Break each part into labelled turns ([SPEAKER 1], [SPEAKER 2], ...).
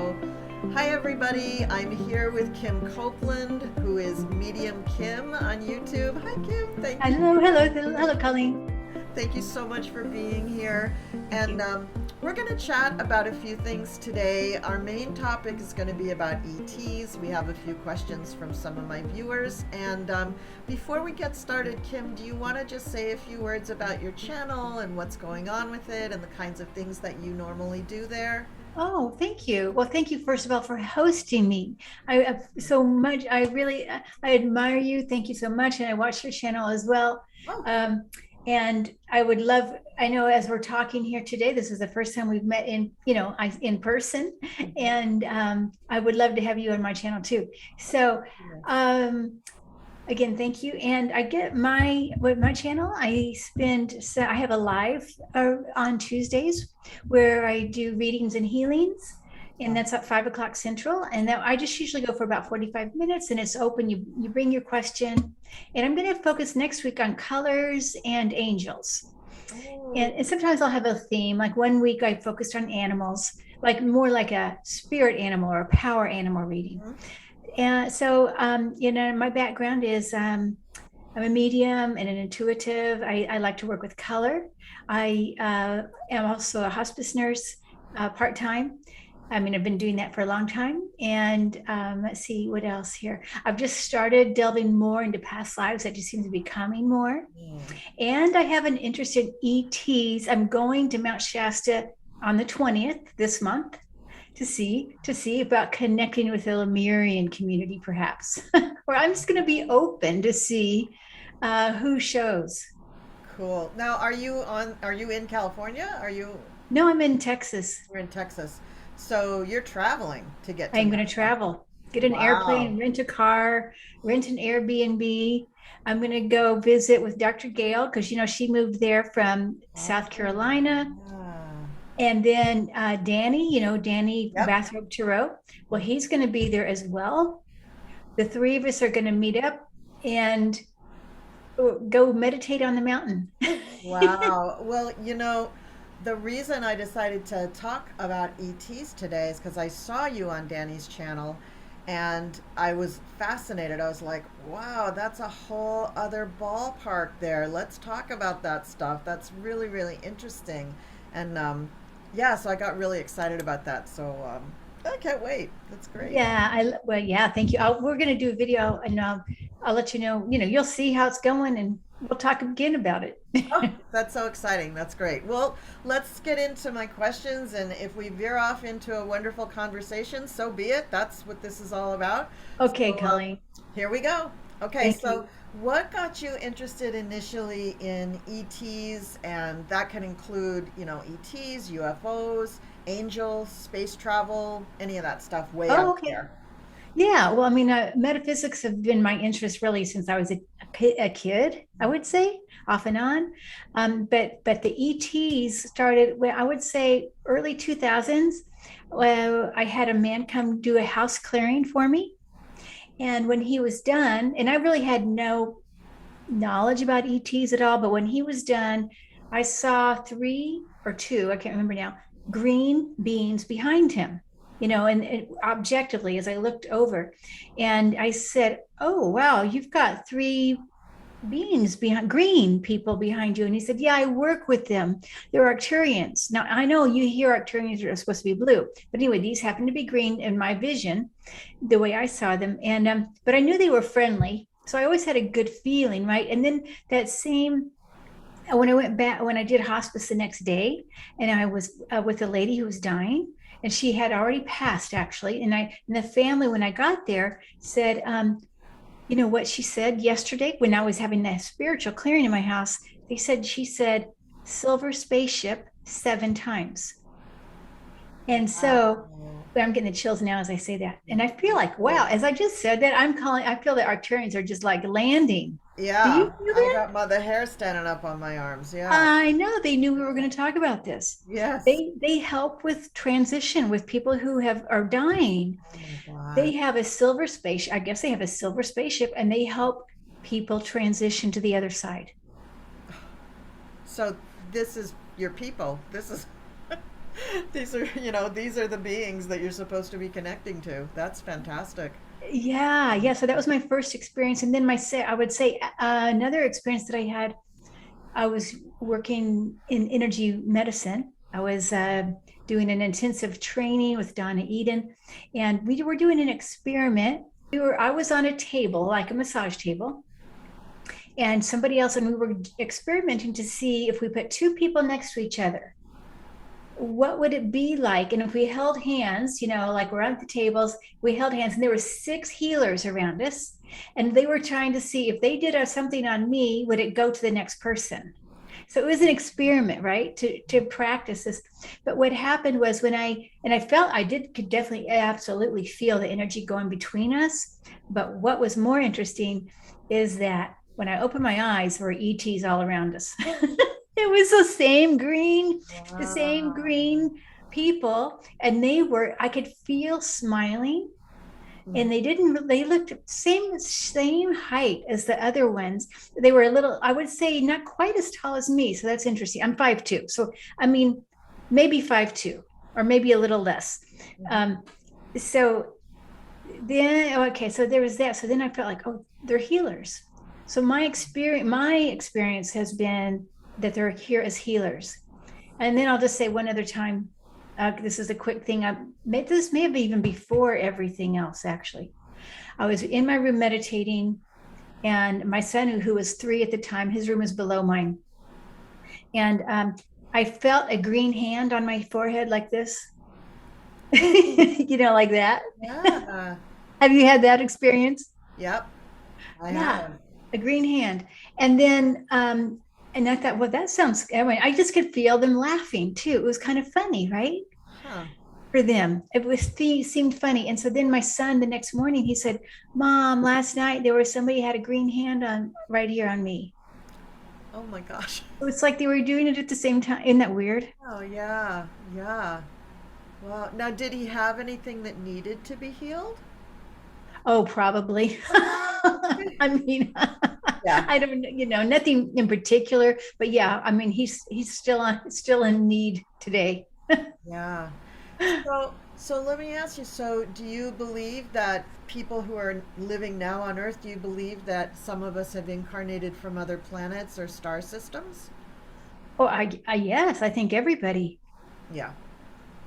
[SPEAKER 1] So, hi everybody. I'm here with Kim Copeland, who is Medium Kim on YouTube. Hi Kim.
[SPEAKER 2] Hello, hello, hello, Colleen.
[SPEAKER 1] Thank you so much for being here.
[SPEAKER 2] Thank
[SPEAKER 1] And
[SPEAKER 2] you.
[SPEAKER 1] we're going to chat about a few things today. Our main topic is going to be about ETs. We have a few questions from some of my viewers. And before we get started, Kim, do you want to just say a few words about your channel and what's going on with it and the kinds of things that you normally do there?
[SPEAKER 2] Oh, thank you. Well, thank you first of all for hosting me. I so much. I really I admire you. Thank you so much, and I watch your channel as well.
[SPEAKER 1] Oh,
[SPEAKER 2] Um, and I would love. I know as we're talking here today, this is the first time we've met in person,
[SPEAKER 1] mhm.
[SPEAKER 2] and I would love to have you on my channel too. So,
[SPEAKER 1] Yes.
[SPEAKER 2] um, again, thank you. And I get with my channel, I have a live on Tuesdays where I do readings and healings. And
[SPEAKER 1] Oh,
[SPEAKER 2] that's at 5 o'clock Central. And that I just usually go for about 45 minutes and it's open. You bring your question. And I'm going to focus next week on colors and angels.
[SPEAKER 1] oh,
[SPEAKER 2] And sometimes I'll have a theme. Like one week I focused on animals, like more like a spirit animal or a power animal reading.
[SPEAKER 1] mhm.
[SPEAKER 2] And so, my background is I'm a medium and an intuitive. I like to work with color. I am also a hospice nurse part time. I mean, I've been doing that for a long time. And let's see what else here. I've just started delving more into past lives. That just seems to be coming more.
[SPEAKER 1] Mm.
[SPEAKER 2] And I have an interest in ETs. I'm going to Mount Shasta on the 20th this month to see about connecting with the Lemurian community, perhaps. Or I'm just going to be open to see who shows.
[SPEAKER 1] Cool. Now, are you in California?
[SPEAKER 2] No, I'm in Texas.
[SPEAKER 1] We're in Texas. So you're traveling to get to
[SPEAKER 2] I'm going
[SPEAKER 1] Mount
[SPEAKER 2] to
[SPEAKER 1] Shasta.
[SPEAKER 2] travel, get an
[SPEAKER 1] Wow.
[SPEAKER 2] airplane, rent a car, rent an Airbnb. I'm going to go visit with Dr. Gail because she moved there from South
[SPEAKER 1] Oh,
[SPEAKER 2] Carolina.
[SPEAKER 1] yeah.
[SPEAKER 2] And then Danny, Danny
[SPEAKER 1] Yep.
[SPEAKER 2] Bathrobe Tarot. Well, he's going to be there as well. The three of us are going to meet up and go meditate on the mountain.
[SPEAKER 1] Wow. Well, the reason I decided to talk about ETs today is because I saw you on Danny's channel and I was fascinated. I was like, wow, that's a whole other ballpark there. Let's talk about that stuff. That's really, really interesting. And yeah, so I got really excited about that. So I can't wait. That's great.
[SPEAKER 2] Yeah, well, yeah, thank you. We're going to do a video and I'll let you know, you'll see how it's going and we'll talk again about it.
[SPEAKER 1] Oh, that's so exciting. That's great. Well, let's get into my questions. And if we veer off into a wonderful conversation, so be it. That's what this is all about.
[SPEAKER 2] Okay,
[SPEAKER 1] So
[SPEAKER 2] Colleen,
[SPEAKER 1] here we go. Okay,
[SPEAKER 2] thank
[SPEAKER 1] so
[SPEAKER 2] you.
[SPEAKER 1] what got you interested initially in ETs? And that can include, ETs, UFOs, angels, space travel, any of that stuff way
[SPEAKER 2] Oh,
[SPEAKER 1] out
[SPEAKER 2] okay.
[SPEAKER 1] there.
[SPEAKER 2] Yeah, well, I mean, metaphysics have been my interest really since I was a kid, I would say, off and on. But the ETs started, well, I would say early 2000s. Well, I had a man come do a house clearing for me. And when he was done, and I really had no knowledge about ETs at all, but when he was done, I saw three or two, I can't remember now, green beings behind him, and objectively as I looked over, and I said, "Oh, wow, you've got three beings behind green people behind you." And he said, "Yeah, I work with them. They're Arcturians." Now I know you hear Arcturians are supposed to be blue, but anyway, these happen to be green in my vision, the way I saw them. And but I knew they were friendly, so I always had a good feeling, right? And then that same when I went back, when I did hospice the next day, and I was with a lady who was dying, and she had already passed actually, and the family when I got there said, you know what she said yesterday when I was having that spiritual clearing in my house? She said, silver spaceship 7 times. And so
[SPEAKER 1] Wow.
[SPEAKER 2] I'm getting the chills now as I say that. And I feel like, wow,
[SPEAKER 1] Cool.
[SPEAKER 2] as I just said that, I feel that Arcturians are just like landing. Do you
[SPEAKER 1] Yeah,
[SPEAKER 2] feel
[SPEAKER 1] I
[SPEAKER 2] that?
[SPEAKER 1] got the hair standing up on my arms. Yeah.
[SPEAKER 2] I know they knew we were going to talk about this.
[SPEAKER 1] Yes.
[SPEAKER 2] They help with transition with people who are dying.
[SPEAKER 1] Oh my God.
[SPEAKER 2] They have a silver spaceship. I guess they have a silver spaceship and they help people transition to the other side.
[SPEAKER 1] So this is your people. This is These are, these are the beings that you're supposed to be connecting to. That's fantastic.
[SPEAKER 2] Yeah, yeah. So that was my first experience, and then I would say another experience that I had. I was working in energy medicine. I was doing an intensive training with Donna Eden, and we were doing an experiment. I was on a table, like a massage table, and somebody else, and we were experimenting to see if we put two people next to each other, what would it be like? And if we held hands, like we're at the tables, we held hands, and there were six healers around us, and they were trying to see if they did something on me, would it go to the next person? So it was an experiment, right, to practice this. But what happened was I felt could definitely absolutely feel the energy going between us. But what was more interesting is that when I opened my eyes, there were ETs all around us. It was the same
[SPEAKER 1] Wow.
[SPEAKER 2] green people, and I could feel smiling, and they looked same height as the other ones. They were a little, I would say, not quite as tall as me, so that's interesting. I'm 5'2", so I mean maybe 5'2", or maybe a little less. um so then, okay, so there was that. So then I felt like, oh, they're healers. So my experience has been that they're here as healers. And then I'll just say one other time, this is a quick thing. This may have been even before everything else, actually. I was in my room meditating, and my son, who was 3 at the time, his room was below mine. And I felt a green hand on my forehead like this, like that.
[SPEAKER 1] Yeah.
[SPEAKER 2] Have you had that experience?
[SPEAKER 1] Yep, I
[SPEAKER 2] Yeah,
[SPEAKER 1] have.
[SPEAKER 2] a green hand. And then, and I thought, well, that sounds, I mean, I just could feel them laughing too. It was kind of funny, right?
[SPEAKER 1] Huh.
[SPEAKER 2] For them. Seemed funny. And so then my son, the next morning, he said, Mom, last night there was somebody had a green hand on right here on me.
[SPEAKER 1] Oh my gosh.
[SPEAKER 2] It was like they were doing it at the same time. Isn't that weird?
[SPEAKER 1] Oh, yeah. Yeah. Well, now, did he have anything that needed to be healed?
[SPEAKER 2] Oh, probably. I mean,
[SPEAKER 1] Yeah.
[SPEAKER 2] I don't, nothing in particular, but yeah, I mean, he's still in need today.
[SPEAKER 1] Yeah. So let me ask you, so do you believe that people who are living now on Earth, do you believe that some of us have incarnated from other planets or star systems?
[SPEAKER 2] Oh, yes, I think everybody.
[SPEAKER 1] Yeah.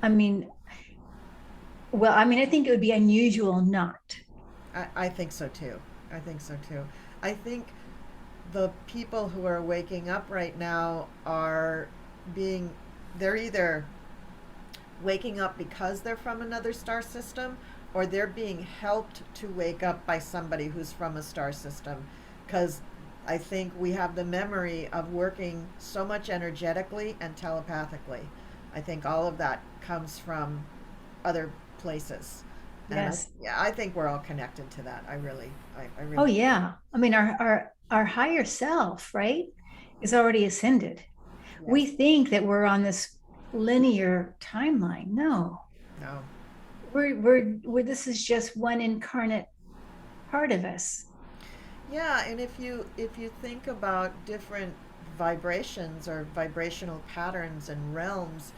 [SPEAKER 2] I mean, well, I mean, I think it would be unusual not.
[SPEAKER 1] I think so too. I think so too. I think the people who are waking up right now are being, they're either waking up because they're from another star system, or they're being helped to wake up by somebody who's from a star system. Because I think we have the memory of working so much energetically and telepathically. I think all of that comes from other places. And
[SPEAKER 2] Yes.
[SPEAKER 1] yeah, I think we're all connected to that. I
[SPEAKER 2] Oh,
[SPEAKER 1] really,
[SPEAKER 2] yeah. I mean, our higher self, right, is already ascended. We
[SPEAKER 1] yes,
[SPEAKER 2] think that we're on this linear timeline. No,
[SPEAKER 1] no.
[SPEAKER 2] we're this is just one incarnate part of us.
[SPEAKER 1] Yeah, and if you think about different vibrations or vibrational patterns and realms,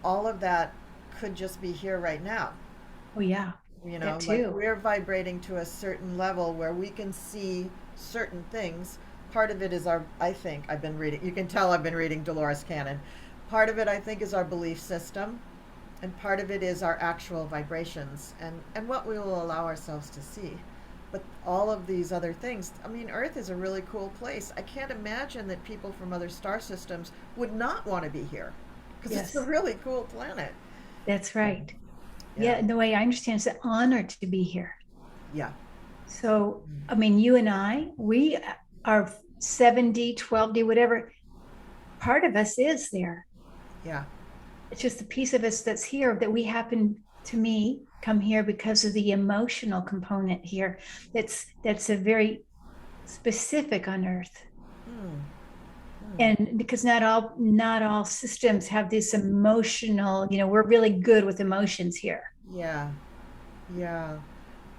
[SPEAKER 1] all of that could just be here right now.
[SPEAKER 2] Oh, yeah, that
[SPEAKER 1] Like
[SPEAKER 2] too.
[SPEAKER 1] we're vibrating to a certain level where we can see certain things. Part of it is I think I've been reading, you can tell I've been reading Dolores Cannon. Part of it, I think, is our belief system, and part of it is our actual vibrations and what we will allow ourselves to see. But all of these other things, I mean, Earth is a really cool place. I can't imagine that people from other star systems would not want to be here because it's a
[SPEAKER 2] Yes,
[SPEAKER 1] really cool planet.
[SPEAKER 2] that's right.
[SPEAKER 1] Yeah.
[SPEAKER 2] Yeah, the way I understand, it's an honor to be here.
[SPEAKER 1] Yeah.
[SPEAKER 2] So, I mean, you and we are 7D, 12D, whatever. Part of us is there.
[SPEAKER 1] Yeah.
[SPEAKER 2] It's just a piece of us that's here that we happen to me come here because of the emotional component here. That's a very specific on Earth.
[SPEAKER 1] Hmm. Hmm.
[SPEAKER 2] And because not all systems have this emotional, we're really good with emotions here.
[SPEAKER 1] Yeah. Yeah.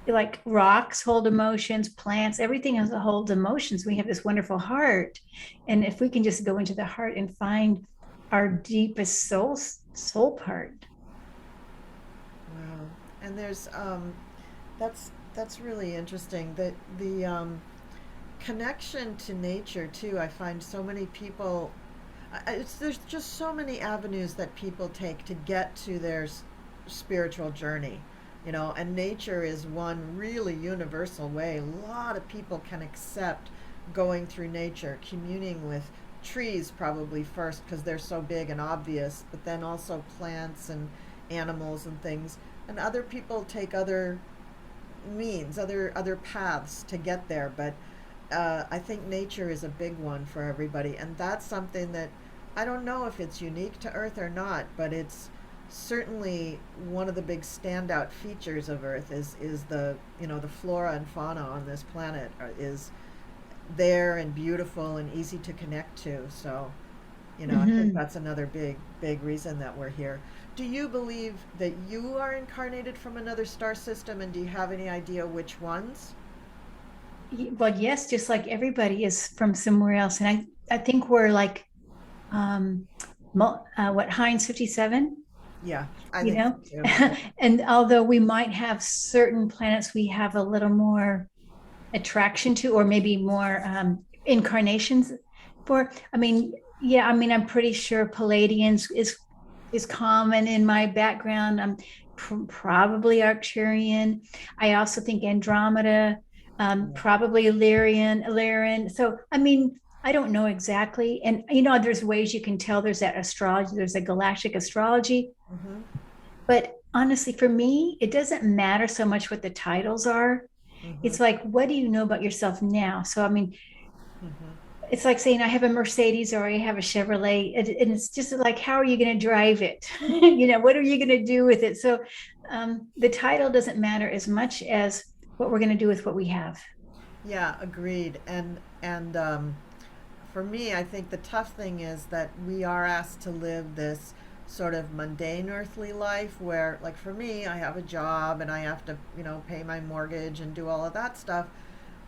[SPEAKER 2] Like rocks hold emotions, plants, everything else holds emotions. We have this wonderful heart, and if we can just go into the heart and find our deepest soul part.
[SPEAKER 1] Wow. And there's that's really interesting. That the connection to nature too. I find so many people. There's just so many avenues that people take to get to their spiritual journey, you know. And nature is one really universal way. A lot of people can accept going through nature, communing with trees probably first because they're so big and obvious, but then also plants and animals and things. And other people take other means, other paths to get there. But I think nature is a big one for everybody, and that's something that I don't know if it's unique to Earth or not, but it's certainly one of the big standout features of Earth is the, you know, the flora and fauna on this planet is there and beautiful and easy to connect to. So, you know, I think
[SPEAKER 2] Hmm.
[SPEAKER 1] that's another big reason that we're here. Do you believe that you are incarnated from another star system, and do you have any idea which ones?
[SPEAKER 2] Well, yes, just like everybody is from somewhere else. And I think we're like, um, what, Heinz 57,
[SPEAKER 1] Yeah, I
[SPEAKER 2] you
[SPEAKER 1] think so
[SPEAKER 2] know?
[SPEAKER 1] too.
[SPEAKER 2] And although we might have certain planets we have a little more attraction to, or maybe more incarnations for, I mean, yeah, I mean, I'm pretty sure Palladians is common in my background. I'm probably Arcturian. I also think Andromeda,
[SPEAKER 1] Yeah.
[SPEAKER 2] probably Lyran. So, I mean, I don't know exactly. And, you know, there's ways you can tell there's that astrology, there's a galactic astrology.
[SPEAKER 1] Mm-hmm.
[SPEAKER 2] But honestly, for me, it doesn't matter so much what the titles are.
[SPEAKER 1] Mm-hmm.
[SPEAKER 2] It's like, what do you know about yourself now? So, I mean,
[SPEAKER 1] Mm-hmm.
[SPEAKER 2] it's like saying I have a Mercedes or I have a Chevrolet, and it's just like, how are you going to drive it? You know, what are you going to do with it? So, the title doesn't matter as much as what we're going to do with what we have.
[SPEAKER 1] Yeah, agreed. And for me, I think the tough thing is that we are asked to live this sort of mundane earthly life where, like for me, I have a job and I have to, you know, pay my mortgage and do all of that stuff.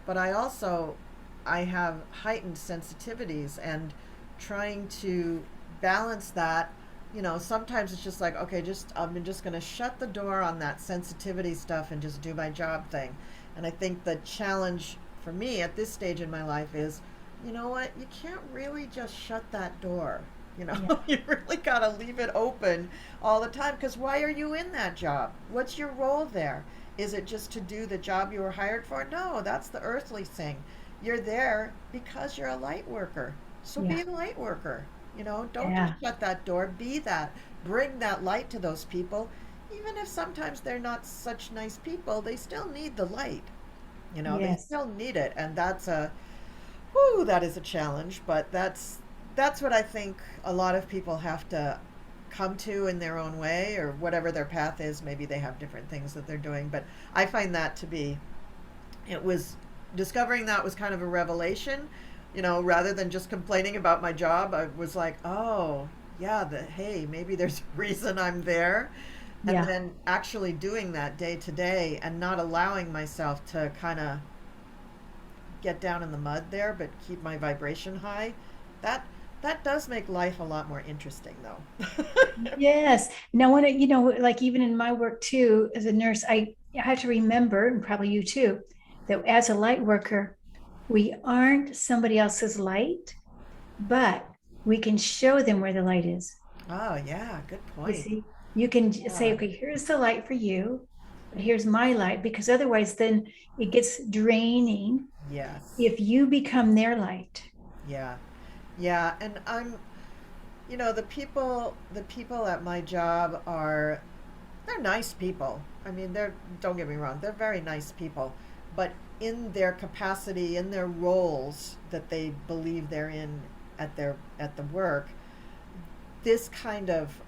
[SPEAKER 1] But I have heightened sensitivities, and trying to balance that, you know, sometimes it's just like, okay, just I'm just going to shut the door on that sensitivity stuff and just do my job thing. And I think the challenge for me at this stage in my life is, you know what, you can't really just shut that door. You know,
[SPEAKER 2] Yeah.
[SPEAKER 1] you really got to leave it open all the time, because why are you in that job? What's your role there? Is it just to do the job you were hired for? No, that's the earthly thing. You're there because you're a light worker. So be
[SPEAKER 2] Yeah.
[SPEAKER 1] a light worker. You know, don't just
[SPEAKER 2] Yeah.
[SPEAKER 1] shut that door. Be that. Bring that light to those people. Even if sometimes they're not such nice people, they still need the light. You know, they
[SPEAKER 2] Yes.
[SPEAKER 1] still need it. And whew, that is a challenge. But that's what I think a lot of people have to come to in their own way, or whatever their path is. Maybe they have different things that they're doing. But I find that to be, it was, discovering that was kind of a revelation. You know, rather than just complaining about my job, I was like, oh yeah, hey, maybe there's a reason I'm there. And
[SPEAKER 2] Yeah.
[SPEAKER 1] then actually doing that day to day and not allowing myself to kind of get down in the mud there, but keep my vibration high. that that does make life a lot more interesting though.
[SPEAKER 2] Yes. Now, when you know, like even in my work too, as a nurse, I have to remember, and probably you too, that as a light worker, we aren't somebody else's light, but we can show them where the light is.
[SPEAKER 1] Oh yeah, good
[SPEAKER 2] You
[SPEAKER 1] point.
[SPEAKER 2] see, you can say,
[SPEAKER 1] Yeah.
[SPEAKER 2] okay, here's the light for you, but here's my light, because otherwise, then it gets draining
[SPEAKER 1] Yes.
[SPEAKER 2] if you become their light.
[SPEAKER 1] Yeah. Yeah, and you know, the people at my job are, they're nice people. I mean, they're, don't get me wrong, they're very nice people, but in their capacity, in their roles that they believe they're in at the work, this kind of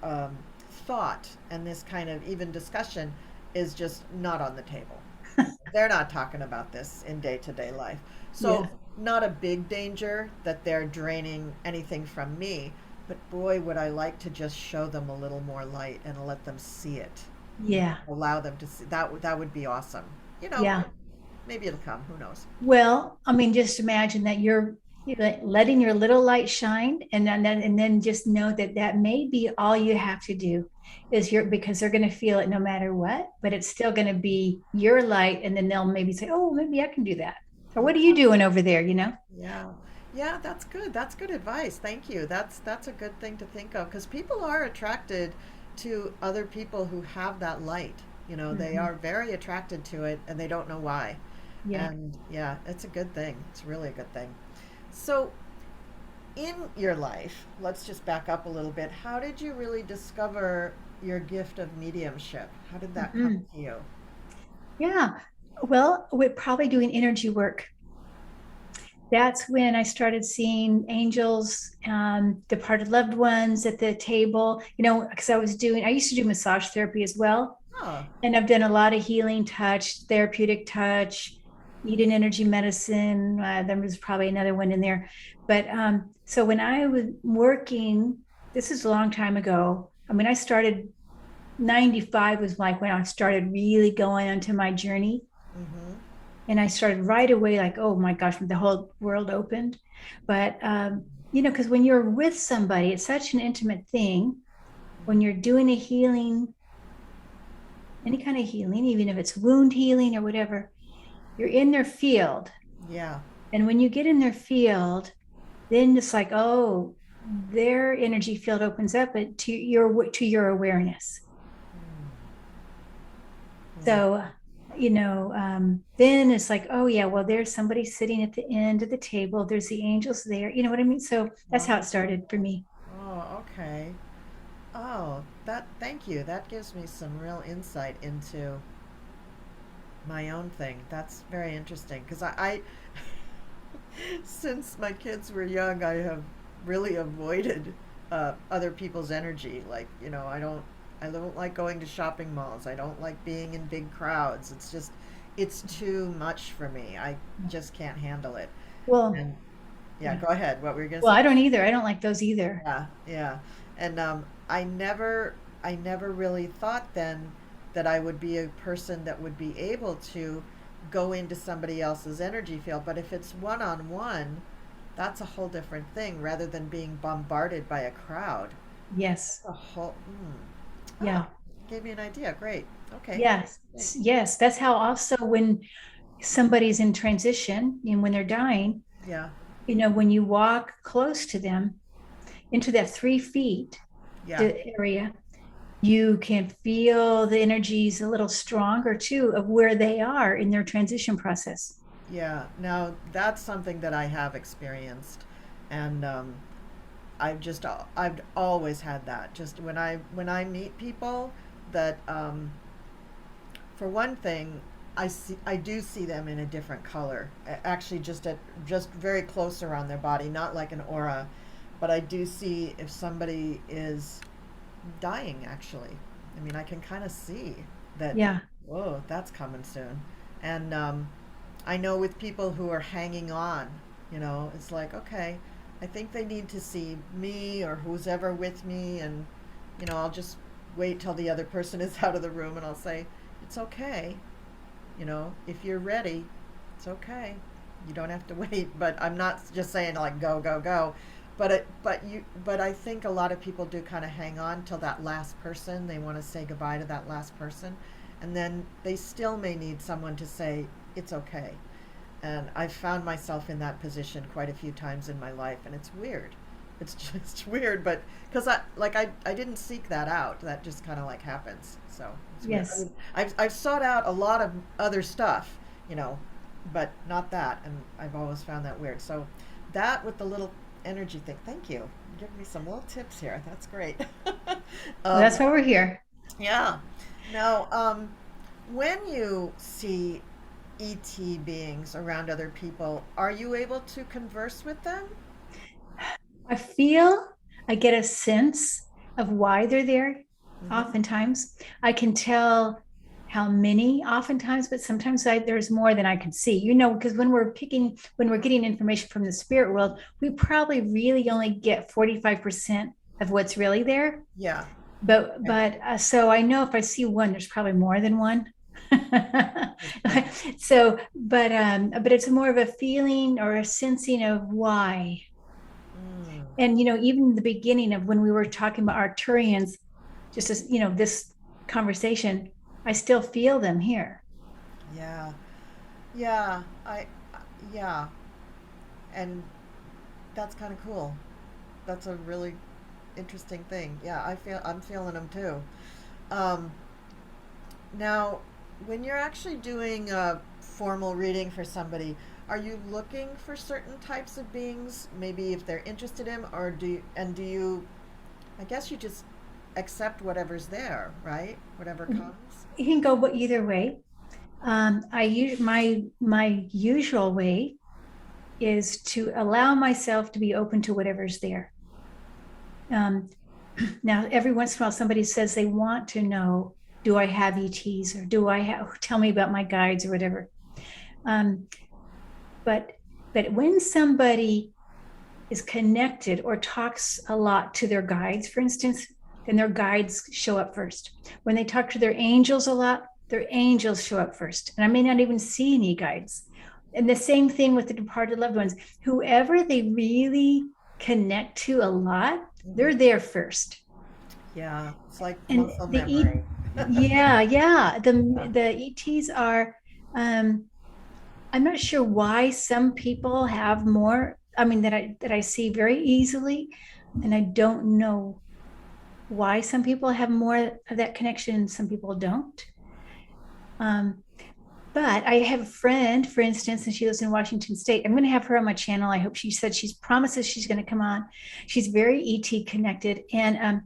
[SPEAKER 1] thought and this kind of even discussion is just not on the table. They're not talking about this in day to day life. So,
[SPEAKER 2] Yeah.
[SPEAKER 1] not a big danger that they're draining anything from me, but boy, would I like to just show them a little more light and let them see it. You know,
[SPEAKER 2] Yeah.
[SPEAKER 1] allow them to see that. That would be awesome. You know,
[SPEAKER 2] Yeah.
[SPEAKER 1] maybe it'll come. Who knows?
[SPEAKER 2] Well, I mean, just imagine that you're letting your little light shine, and then just know that that may be all you have to do is your, because they're going to feel it no matter what, but it's still going to be your light, and then they'll maybe say, oh, maybe I can do that, or what are you doing over there,
[SPEAKER 1] Yeah. Yeah, that's good. That's good advice. Thank you. That's a good thing to think of because people are attracted to other people who have that light. You know, they
[SPEAKER 2] Mm-hmm.
[SPEAKER 1] are very attracted to it and they don't know why.
[SPEAKER 2] Yeah.
[SPEAKER 1] And yeah, it's a good thing. It's really a good thing. So, in your life, let's just back up a little bit. How did you really discover your gift of mediumship? How did that come
[SPEAKER 2] Mm-hmm.
[SPEAKER 1] to you?
[SPEAKER 2] Yeah. Well, we're probably doing energy work. That's when I started seeing angels, departed loved ones at the table, because I used to do massage therapy as well.
[SPEAKER 1] Oh,
[SPEAKER 2] And I've done a lot of healing touch, therapeutic touch, Eden energy medicine. There was probably another one in there. But so when I was working, this is a long time ago. I mean, I started 95 was like when I started really going onto my journey.
[SPEAKER 1] mm-hmm.
[SPEAKER 2] And I started right away, like, oh my gosh, the whole world opened. But, because when you're with somebody, it's such an intimate thing. When you're doing a healing, any kind of healing, even if it's wound healing or whatever, you're in their field.
[SPEAKER 1] Yeah.
[SPEAKER 2] And when you get in their field, then it's like, oh, their energy field opens up to your awareness.
[SPEAKER 1] Yeah.
[SPEAKER 2] So, then it's like, oh yeah, well, there's somebody sitting at the end of the table. There's the angels there. You know what I mean? So that's how
[SPEAKER 1] Oh,
[SPEAKER 2] it started for me.
[SPEAKER 1] oh, okay. Oh, thank you. That gives me some real insight into my own thing. That's very interesting because since my kids were young, I have really avoided other people's energy. Like, I don't like going to shopping malls. I don't like being in big crowds. It's too much for me. I just can't handle it.
[SPEAKER 2] Well,
[SPEAKER 1] And yeah,
[SPEAKER 2] yeah.
[SPEAKER 1] go ahead. What were you gonna
[SPEAKER 2] Well,
[SPEAKER 1] say?
[SPEAKER 2] I don't either. I don't like those either.
[SPEAKER 1] Yeah, yeah. And I never really thought then that I would be a person that would be able to go into somebody else's energy field. But if it's one on one, that's a whole different thing rather than being bombarded by a crowd.
[SPEAKER 2] Yes.
[SPEAKER 1] A whole,
[SPEAKER 2] Yeah.
[SPEAKER 1] gave me an idea. Great. Okay.
[SPEAKER 2] Yes.
[SPEAKER 1] Great.
[SPEAKER 2] Yes. That's how also when somebody's in transition and when they're dying,
[SPEAKER 1] Yeah,
[SPEAKER 2] when you walk close to them into that 3 feet
[SPEAKER 1] yeah.
[SPEAKER 2] area, you can feel the energies a little stronger too of where they are in their transition process.
[SPEAKER 1] Yeah. Now that's something that I have experienced, and I've always had that. Just when I meet people that for one thing, I do see them in a different color. Actually, just very close around their body, not like an aura, but I do see if somebody is dying. Actually, I mean, I can kind of see that.
[SPEAKER 2] Yeah.
[SPEAKER 1] Whoa, that's coming soon, and I know with people who are hanging on, it's like, okay, I think they need to see me or who's ever with me, and, I'll just wait till the other person is out of the room and I'll say, it's okay. If you're ready, it's okay. You don't have to wait. But I'm not just saying like go, go, go. But I think a lot of people do kind of hang on till that last person. They want to say goodbye to that last person. And then they still may need someone to say, it's okay. And I've found myself in that position quite a few times in my life, and it's weird. It's just weird, but because I didn't seek that out. That just kind of like happens. So it's weird. I
[SPEAKER 2] Yes.
[SPEAKER 1] mean, I've sought out a lot of other stuff, you know, but not that, and I've always found that weird. So that with the little energy thing. Thank you. Give me some little tips here. That's great.
[SPEAKER 2] Well, that's
[SPEAKER 1] um,
[SPEAKER 2] why we're here.
[SPEAKER 1] yeah. Now, when you see ET beings around other people, are you able to converse with them?
[SPEAKER 2] I feel I get a sense of why they're there.
[SPEAKER 1] Mm-hmm.
[SPEAKER 2] Oftentimes, I can tell how many, oftentimes, but sometimes there's more than I can see. Because when we're getting information from the spirit world, we probably really only get 45% of what's really there.
[SPEAKER 1] Yeah.
[SPEAKER 2] But
[SPEAKER 1] Okay.
[SPEAKER 2] but so I know if I see one, there's probably more than one. But it's more of a feeling or a sensing of why.
[SPEAKER 1] Mm,
[SPEAKER 2] And even the beginning of when we were talking about Arcturians, just as this conversation, I still feel them here.
[SPEAKER 1] yeah. Yeah. Yeah. And that's kind of cool. That's a really interesting thing. Yeah, I'm feeling them too. Um, Now, when you're actually doing a formal reading for somebody, are you looking for certain types of beings, maybe if they're interested in, or do you, I guess you just accept whatever's there, right? Whatever comes?
[SPEAKER 2] You can go either way. I use my usual way is to allow myself to be open to whatever's there. Um, Now, every once in a while, somebody says they want to know, do I have ETs, or do I have, tell me about my guides or whatever. Um, but but when somebody is connected or talks a lot to their guides, for instance, then their guides show up first. When they talk to their angels a lot, their angels show up first. And I may not even see any guides. And the same thing with the departed loved ones. Whoever they really connect to a lot,
[SPEAKER 1] Hmm.
[SPEAKER 2] they're there first.
[SPEAKER 1] Yeah, it's like
[SPEAKER 2] And
[SPEAKER 1] muscle
[SPEAKER 2] the
[SPEAKER 1] memory.
[SPEAKER 2] yeah, yeah,
[SPEAKER 1] Yeah.
[SPEAKER 2] the ETs are. Um, I'm not sure why some people have more. I mean, that I see very easily, and I don't know why some people have more of that connection and some people don't. Um, but I have a friend, for instance, and she lives in Washington State. I'm going to have her on my channel. I hope she said she's promises she's going to come on. She's very ET connected, and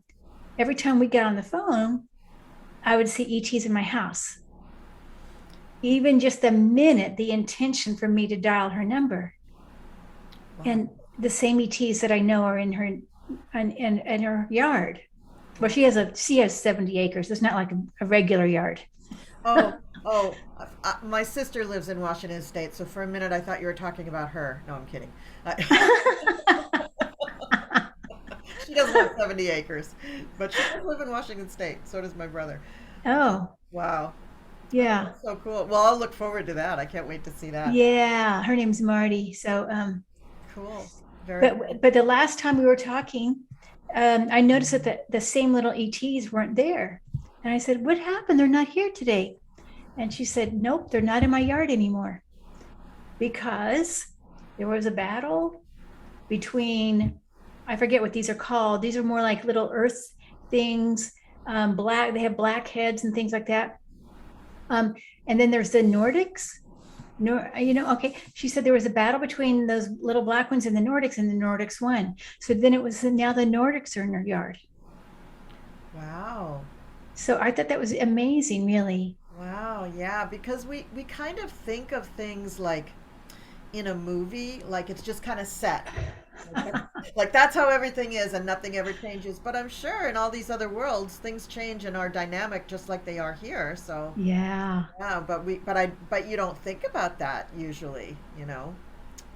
[SPEAKER 2] every time we get on the phone, I would see ETs in my house. Even just the minute, the intention for me to dial her number,
[SPEAKER 1] Wow.
[SPEAKER 2] and the same ETs that I know are in her in her yard. Well,
[SPEAKER 1] Wow.
[SPEAKER 2] she has 70 acres. It's not like a regular yard.
[SPEAKER 1] Oh, oh, my sister lives in Washington State, so for a minute I thought you were talking about her. No, I'm kidding. She doesn't have 70 acres, but she does live in Washington State. So does my brother.
[SPEAKER 2] Oh,
[SPEAKER 1] Wow. Oh,
[SPEAKER 2] yeah.
[SPEAKER 1] that's so cool. Well, I'll look forward to that. I can't wait to see that.
[SPEAKER 2] Yeah, her name's Marty. So
[SPEAKER 1] Cool. Very cool.
[SPEAKER 2] but the last time we were talking, I noticed that the same little ETs weren't there. And I said, "What happened? They're not here today." And she said, "Nope, they're not in my yard anymore because there was a battle between, I forget what these are called. These are more like little earth things, black, they have black heads and things like that. Um, and then there's the Nordics. Okay. She said there was a battle between those little black ones and the Nordics won. So then it was now the Nordics are in her yard.
[SPEAKER 1] Wow.
[SPEAKER 2] So I thought that was amazing, really.
[SPEAKER 1] Wow. Yeah, because we kind of think of things like in a movie, like it's just kind of set. Like that's how everything is and nothing ever changes. But I'm sure in all these other worlds, things change and are dynamic just like they are here. So,
[SPEAKER 2] Yeah.
[SPEAKER 1] yeah, but you don't think about that usually, you know.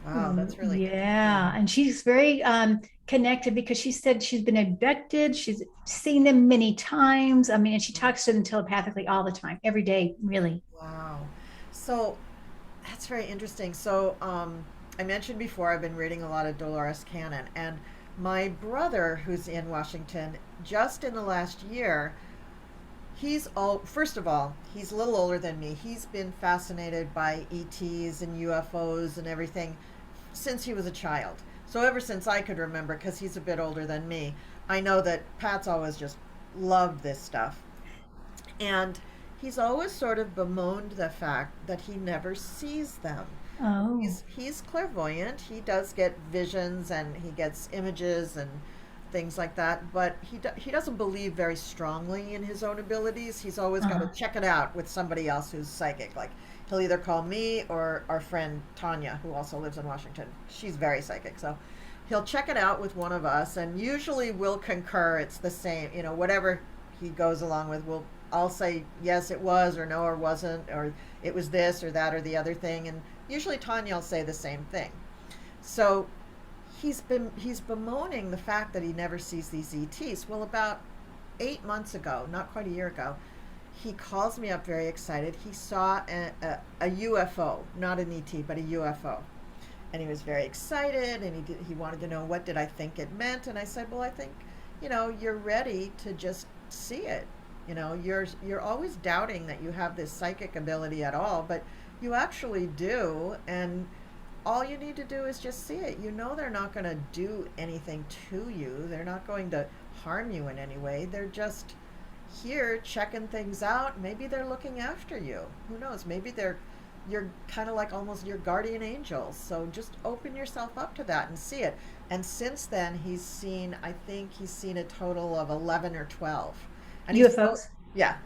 [SPEAKER 1] Wow,
[SPEAKER 2] Mm,
[SPEAKER 1] that's really interesting.
[SPEAKER 2] yeah. And she's very connected because she said she's been abducted. She's seen them many times. I mean, and she talks to them telepathically all the time, every day, really.
[SPEAKER 1] Wow. So that's very interesting. So, I mentioned before I've been reading a lot of Dolores Cannon, and my brother, who's in Washington, just in the last year, first of all, he's a little older than me. He's been fascinated by ETs and UFOs and everything since he was a child. So ever since I could remember, because he's a bit older than me, I know that Pat's always just loved this stuff. And he's always sort of bemoaned the fact that he never sees them.
[SPEAKER 2] Oh,
[SPEAKER 1] He's clairvoyant. He does get visions and he gets images and things like that, but he doesn't believe very strongly in his own abilities. He's always got to
[SPEAKER 2] uh,
[SPEAKER 1] check it out with somebody else who's psychic. Like he'll either call me or our friend Tanya, who also lives in Washington. She's very psychic, so he'll check it out with one of us, and usually we'll concur. It's the same, whatever he goes along with. I'll say yes, it was, or no, or wasn't, or it was this or that or the other thing, and usually Tanya will say the same thing. So he's bemoaning the fact that he never sees these ETs. Well, about 8 months ago, not quite a year ago, he calls me up very excited. He saw a UFO, not an ET, but a UFO. And he was very excited, and he wanted to know what did I think it meant. And I said, well, I think, you're ready to just see it. You're always doubting that you have this psychic ability at all, but you actually do. And all you need to do is just see it. They're not going to do anything to you. They're not going to harm you in any way. They're just here checking things out. Maybe they're looking after you. Who knows? Maybe you're kind of like almost your guardian angels. So just open yourself up to that and see it. And since then, I think he's seen a total of 11 or 12. And
[SPEAKER 2] UFOs.
[SPEAKER 1] yeah.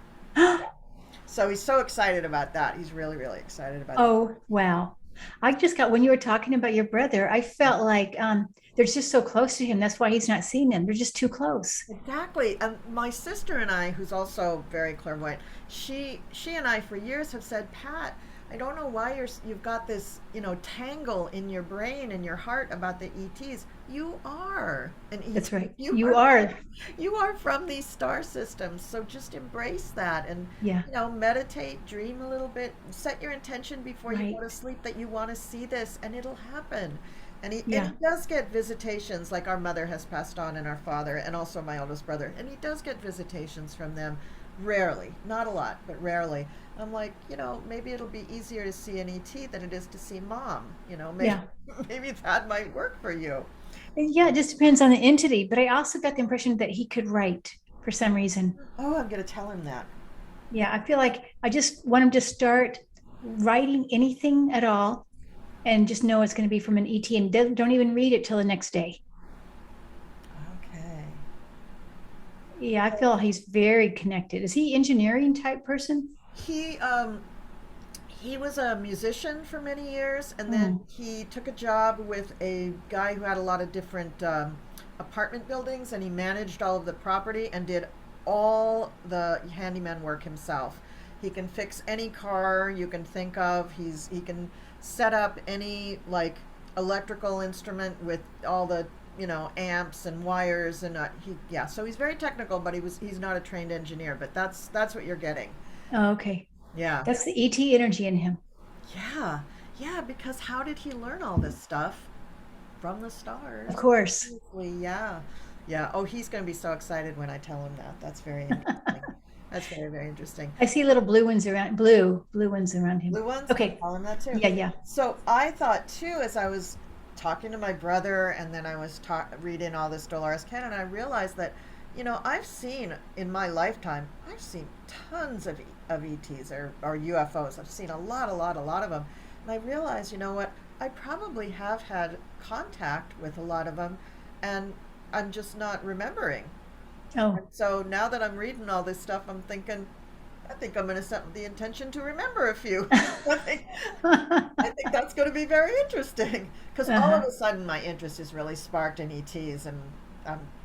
[SPEAKER 1] So he's so excited about that. He's really, really excited about that.
[SPEAKER 2] Oh, wow. I just got, when you were talking about your brother, I felt like they're just so close to him. That's why he's not seeing them. They're just too close.
[SPEAKER 1] Exactly. And my sister and I, who's also very clairvoyant, she and I for years have said, Pat, I don't know why you've got this, tangle in your brain and your heart about the ETs. You are an ET.
[SPEAKER 2] That's right.
[SPEAKER 1] You
[SPEAKER 2] You
[SPEAKER 1] are
[SPEAKER 2] are.
[SPEAKER 1] you are from these star systems. So just embrace that and
[SPEAKER 2] Yeah.
[SPEAKER 1] meditate, dream a little bit, set your intention before you
[SPEAKER 2] Right.
[SPEAKER 1] go to sleep that you want to see this, and it'll happen. And he
[SPEAKER 2] Yeah.
[SPEAKER 1] does get visitations, like our mother has passed on, and our father, and also my oldest brother, and he does get visitations from them, rarely, not a lot, but rarely. I'm like, maybe it'll be easier to see an ET than it is to see mom. Maybe
[SPEAKER 2] Yeah.
[SPEAKER 1] maybe that might work for you.
[SPEAKER 2] Yeah. It just depends on the entity. But I also got the impression that he could write for some reason.
[SPEAKER 1] Oh, I'm gonna tell him that.
[SPEAKER 2] Yeah. I feel like I just want him to start writing anything at all and just know it's going to be from an ET and don't even read it till the next day.
[SPEAKER 1] Okay.
[SPEAKER 2] Yeah. I feel he's very connected. Is he engineering type person?
[SPEAKER 1] He he was a musician for many years, and then
[SPEAKER 2] Mm,
[SPEAKER 1] he took a job with a guy who had a lot of different apartment buildings, and he managed all of the property and did all the handyman work himself. He can fix any car you can think of. He can set up any like electrical instrument with all the amps and wires, and so he's very technical, but he's not a trained engineer. But that's what you're getting.
[SPEAKER 2] oh, okay.
[SPEAKER 1] Yeah.
[SPEAKER 2] That's the ET energy in him.
[SPEAKER 1] Yeah, yeah, because how did he learn all this stuff? From the
[SPEAKER 2] Of
[SPEAKER 1] stars.
[SPEAKER 2] course.
[SPEAKER 1] Obviously, yeah. Yeah. Oh, he's going to be so excited when I tell him that. That's very interesting. That's very, very interesting.
[SPEAKER 2] I see little blue ones around, blue ones around him.
[SPEAKER 1] Blue ones, I'll
[SPEAKER 2] Okay.
[SPEAKER 1] tell him that too.
[SPEAKER 2] Yeah, yeah.
[SPEAKER 1] So I thought too, as I was talking to my brother, and then I was reading all this Dolores Cannon, I realized that, I've seen in my lifetime, I've seen tons of ETs or UFOs. I've seen a lot of them. And I realized, what? I probably have had contact with a lot of them, and I'm just not remembering.
[SPEAKER 2] Oh,
[SPEAKER 1] So now that I'm reading all this stuff, I'm thinking, I think I'm going to set the intention to remember a few. I think, I think that's going to be very interesting because all of
[SPEAKER 2] uh-huh.
[SPEAKER 1] a sudden my interest is really sparked in ETs, and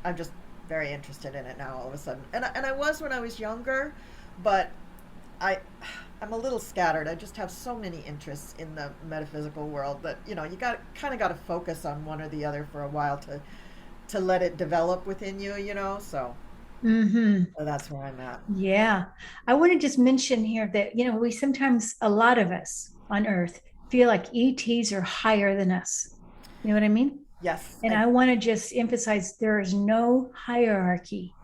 [SPEAKER 1] I'm just very interested in it now all of a sudden. And I was when I was younger, but I I'm a little scattered. I just have so many interests in the metaphysical world that you got to focus on one or the other for a while to let it develop within you.
[SPEAKER 2] Hmm.
[SPEAKER 1] So that's where I'm at.
[SPEAKER 2] Yeah. I want to just mention here that, we sometimes, a lot of us on Earth feel like ETs are higher than us. You know what I mean?
[SPEAKER 1] Yes,
[SPEAKER 2] And I want to just emphasize there is no hierarchy.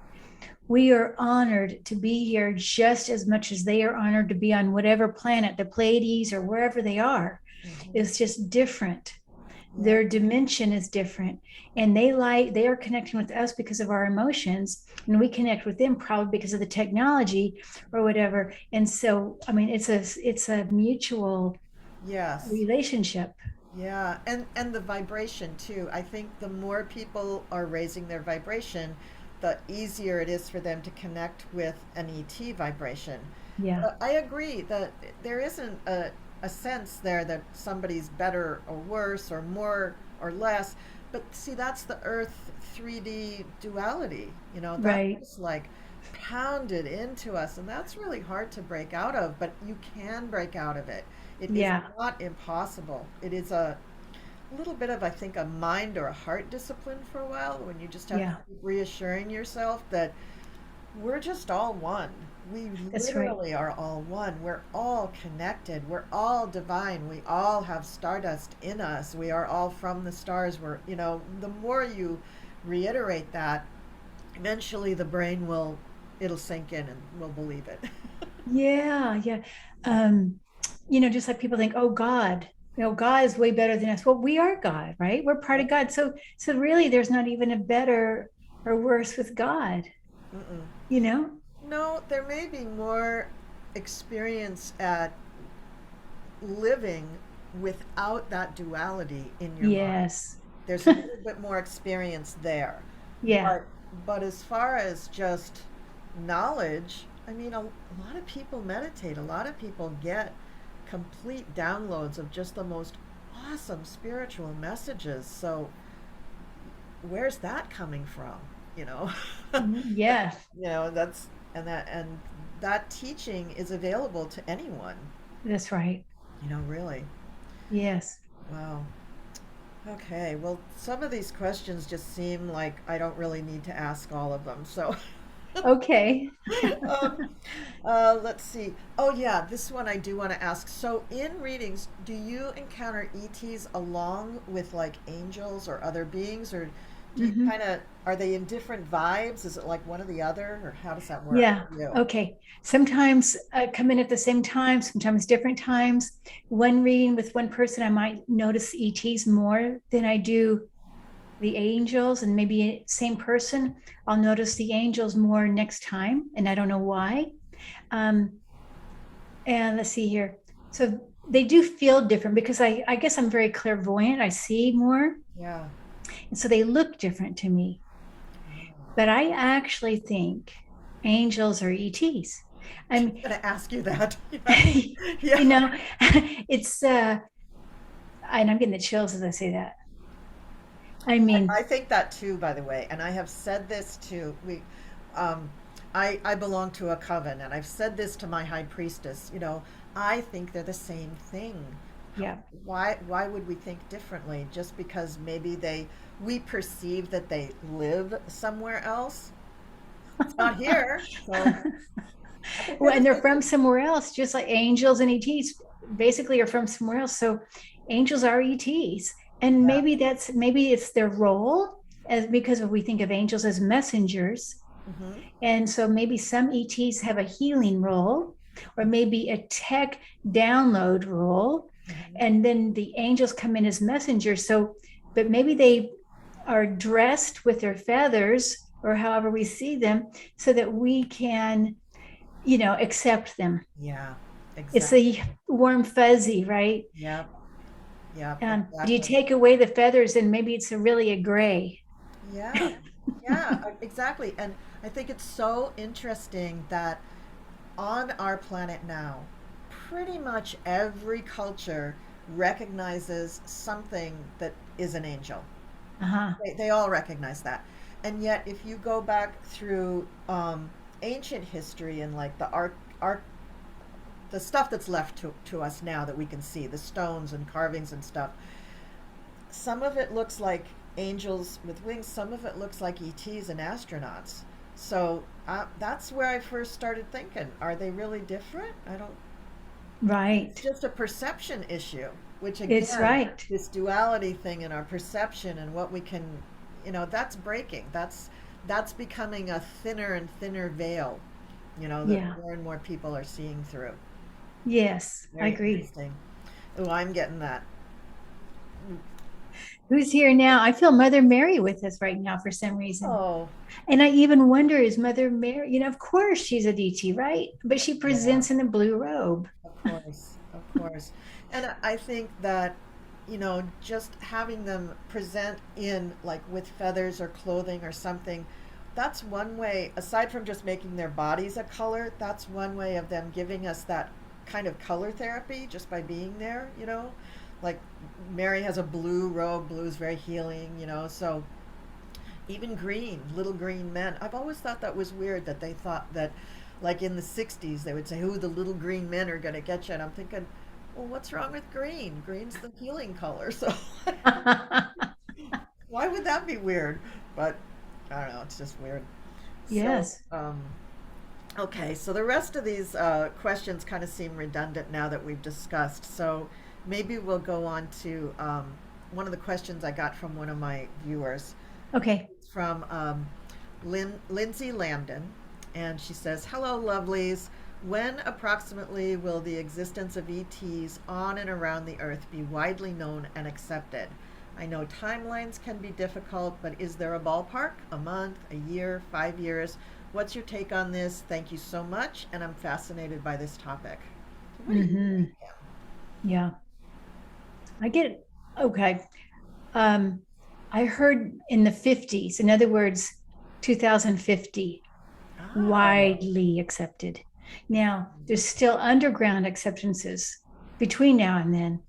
[SPEAKER 2] We are honored to be here just as much as they are honored to be on whatever planet, the Pleiades or wherever they are.
[SPEAKER 1] hmm,
[SPEAKER 2] It's just different.
[SPEAKER 1] yeah,
[SPEAKER 2] Their dimension is different, and they are connecting with us because of our emotions, and we connect with them probably because of the technology or whatever. And so, I mean, it's a mutual
[SPEAKER 1] yes.
[SPEAKER 2] relationship.
[SPEAKER 1] Yeah, and the vibration too. I think the more people are raising their vibration, the easier it is for them to connect with an ET vibration.
[SPEAKER 2] Yeah.
[SPEAKER 1] I agree that there isn't a sense there that somebody's better or worse or more or less. But see, that's the Earth 3D duality. That
[SPEAKER 2] Right.
[SPEAKER 1] was like pounded into us, and that's really hard to break out of, but you can break out of it. It is
[SPEAKER 2] Yeah.
[SPEAKER 1] not impossible. It is a little bit of, I think, a mind or a heart discipline for a while when you just have to
[SPEAKER 2] Yeah.
[SPEAKER 1] keep reassuring yourself that we're just all one. We
[SPEAKER 2] That's right.
[SPEAKER 1] literally are all one. We're all connected. We're all divine. We all have stardust in us. We are all from the stars. The more you reiterate that, eventually the brain it'll sink in and will believe it.
[SPEAKER 2] Yeah, yeah. Um, just like people think, oh God, God is way better than us. Well, we are God, right? We're part of God. So really there's not even a better or worse with God,
[SPEAKER 1] Mm-mm.
[SPEAKER 2] you know?
[SPEAKER 1] No, there may be more experience at living without that duality in your mind.
[SPEAKER 2] Yes.
[SPEAKER 1] There's a little bit more experience there.
[SPEAKER 2] Yeah.
[SPEAKER 1] But as far as just knowledge, I mean, a lot of people meditate. A lot of people get complete downloads of just the most awesome spiritual messages. So where's that coming from? You know,
[SPEAKER 2] Yeah,
[SPEAKER 1] that's and that teaching is available to anyone.
[SPEAKER 2] that's right.
[SPEAKER 1] Really.
[SPEAKER 2] Yes.
[SPEAKER 1] Wow. Okay. Well, some of these questions just seem like I don't really need to ask all of them. So,
[SPEAKER 2] Okay.
[SPEAKER 1] um, let's see. Oh, yeah, this one I do want to ask. So, in readings, do you encounter ETs along with like angels or other beings, or do you
[SPEAKER 2] Hmm.
[SPEAKER 1] kind of are they in different vibes? Is it like one or the other, or how does that work
[SPEAKER 2] Yeah.
[SPEAKER 1] for you?
[SPEAKER 2] Okay. Sometimes come in at the same time, sometimes different times. One reading with one person, I might notice ETs more than I do the angels, and maybe same person, I'll notice the angels more next time, and I don't know why. Um, and let's see here. So they do feel different because I guess I'm very clairvoyant. I see more,
[SPEAKER 1] Yeah.
[SPEAKER 2] and so they look different to me. But I actually think angels are ETs.
[SPEAKER 1] I'm
[SPEAKER 2] I'm,
[SPEAKER 1] gonna ask you that. Yeah.
[SPEAKER 2] you know, it's and I'm getting the chills as I say that. I mean,
[SPEAKER 1] I think that too, by the way, and I have said this to um, I belong to a coven, and I've said this to my high priestess. I think they're the same thing.
[SPEAKER 2] yeah.
[SPEAKER 1] Why would we think differently? Just because maybe we perceive that they live somewhere else. It's not here, so I think they're
[SPEAKER 2] Well, and
[SPEAKER 1] the
[SPEAKER 2] they're
[SPEAKER 1] same
[SPEAKER 2] from
[SPEAKER 1] thing.
[SPEAKER 2] somewhere else, just like angels and ETs basically are from somewhere else. So angels are ETs. And
[SPEAKER 1] Yeah.
[SPEAKER 2] maybe it's their role as because we think of angels as messengers.
[SPEAKER 1] Hmm.
[SPEAKER 2] And so maybe some ETs have a healing role or maybe a tech download role.
[SPEAKER 1] Hmm.
[SPEAKER 2] And then the angels come in as messengers. So, but maybe they are dressed with their feathers or however we see them so that we can accept them.
[SPEAKER 1] Yeah.
[SPEAKER 2] It's the
[SPEAKER 1] Exactly.
[SPEAKER 2] warm fuzzy, right?
[SPEAKER 1] Yep. Yep.
[SPEAKER 2] Do you
[SPEAKER 1] Exactly.
[SPEAKER 2] take away the feathers and maybe it's really a gray?
[SPEAKER 1] Yeah, yeah, exactly. And I think it's so interesting that on our planet now, pretty much every culture recognizes something that is an angel.
[SPEAKER 2] Uh-huh.
[SPEAKER 1] They all recognize that. And yet, if you go back through ancient history and like the stuff that's left to us now that we can see, the stones and carvings and stuff, some of it looks like angels with wings, some of it looks like ETs and astronauts. So that's where I first started thinking, are they really different? I don't, it's
[SPEAKER 2] Right.
[SPEAKER 1] just a perception issue, which
[SPEAKER 2] It's
[SPEAKER 1] again,
[SPEAKER 2] right.
[SPEAKER 1] this duality thing in our perception and what we can, that's breaking. That's becoming a thinner and thinner veil, that
[SPEAKER 2] Yeah.
[SPEAKER 1] more and more people are seeing through.
[SPEAKER 2] Yes, I
[SPEAKER 1] Very
[SPEAKER 2] agree.
[SPEAKER 1] interesting. Oh, I'm getting that.
[SPEAKER 2] Who's here now? I feel Mother Mary with us right now for some reason.
[SPEAKER 1] Oh,
[SPEAKER 2] And I even wonder, is Mother Mary, of course she's a DT, right? But she
[SPEAKER 1] yeah.
[SPEAKER 2] presents in a blue robe.
[SPEAKER 1] Of course, of course. And I think that, just having them present in like with feathers or clothing or something, that's one way, aside from just making their bodies a color, that's one way of them giving us that kind of color therapy just by being there. Like Mary has a blue robe, blue is very healing, so even green, little green men. I've always thought that was weird that they thought that, like in the 60s, they would say, "Who the little green men are going to get you." And I'm thinking, well, what's wrong with green? Green's the healing color. So why would that be weird? But I don't know. It's just weird. So,
[SPEAKER 2] Yes.
[SPEAKER 1] Okay, so the rest of these questions kind of seem redundant now that we've discussed. So maybe we'll go on to one of the questions I got from one of my viewers.
[SPEAKER 2] Okay.
[SPEAKER 1] It's from Lindsay Lambden, and she says, "Hello, lovelies. When approximately will the existence of ETs on and around the Earth be widely known and accepted? I know timelines can be difficult, but is there a ballpark? A month, a year, 5 years? What's your take on this? Thank you so much, and I'm fascinated by this topic." So what do you
[SPEAKER 2] Hmm.
[SPEAKER 1] think, Kim?
[SPEAKER 2] Yeah, I get it. Okay. Um, I heard in the 50s, in other words, 2050,
[SPEAKER 1] Oh,
[SPEAKER 2] widely accepted. Now, there's still underground acceptances between now and then.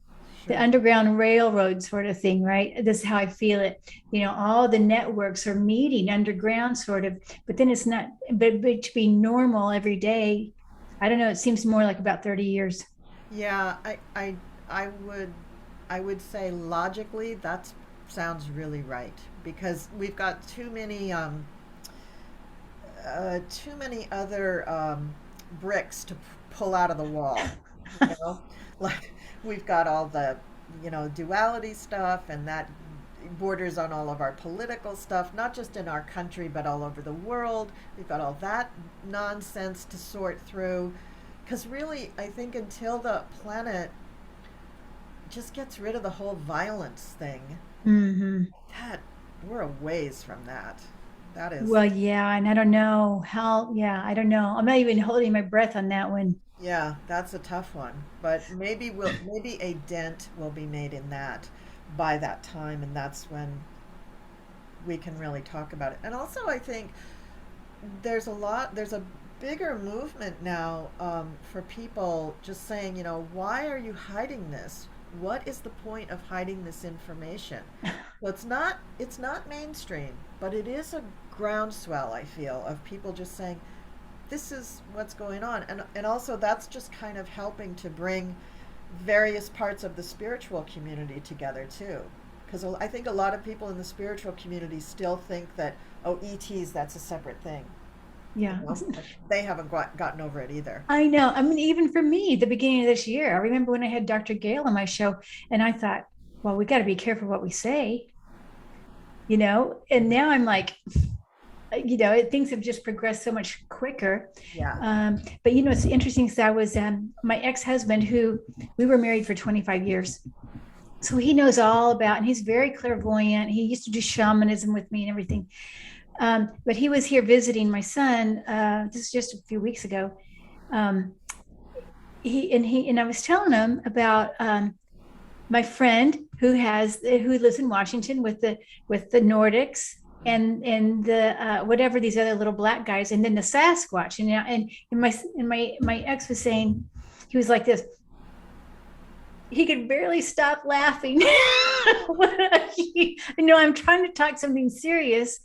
[SPEAKER 2] The
[SPEAKER 1] sure.
[SPEAKER 2] Underground Railroad sort of thing, right? This is how I feel it. All the networks are meeting underground sort of, but then it's not, but to be normal every day, I don't know, it seems more like about 30 years.
[SPEAKER 1] Yeah, I would I would say logically that sounds really right because we've got too many other bricks to pull out of the wall. You know, like we've got all the duality stuff, and that borders on all of our political stuff, not just in our country but all over the world. We've got all that nonsense to sort through. Because really, I think until the planet just gets rid of the whole violence thing,
[SPEAKER 2] Hmm.
[SPEAKER 1] that we're a ways from that. That is,
[SPEAKER 2] Well, yeah, and I don't know how, yeah, I don't know. I'm not even holding my breath on that one.
[SPEAKER 1] yeah, that's a tough one. But maybe a dent will be made in that by that time, and that's when we can really talk about it. And also, I think there's a bigger movement now for people just saying, why are you hiding this? What is the point of hiding this information? So it's not mainstream, but it is a groundswell, I feel, of people just saying, this is what's going on. And also that's just kind of helping to bring various parts of the spiritual community together too. Because I think a lot of people in the spiritual community still think that, oh, ETs, that's a separate thing.
[SPEAKER 2] Yeah.
[SPEAKER 1] Like they haven't gotten over it either.
[SPEAKER 2] I know. I mean, even for me, the beginning of this year, I remember when I had Dr. Gale on my show, and I thought, well, we got to be careful what we say, and now I'm like, things have just progressed so much quicker.
[SPEAKER 1] Yeah.
[SPEAKER 2] But it's interesting because I was my ex-husband, who we were married for 25 years. So he knows all about, and he's very clairvoyant. He used to do shamanism with me and everything. But he was here visiting my son. This is just a few weeks ago. Um, he and I was telling him about my friend who lives in Washington with the Nordics and the whatever these other little black guys, and then the Sasquatch. And my ex was saying, he was like this. He could barely stop laughing. I'm trying to talk something serious,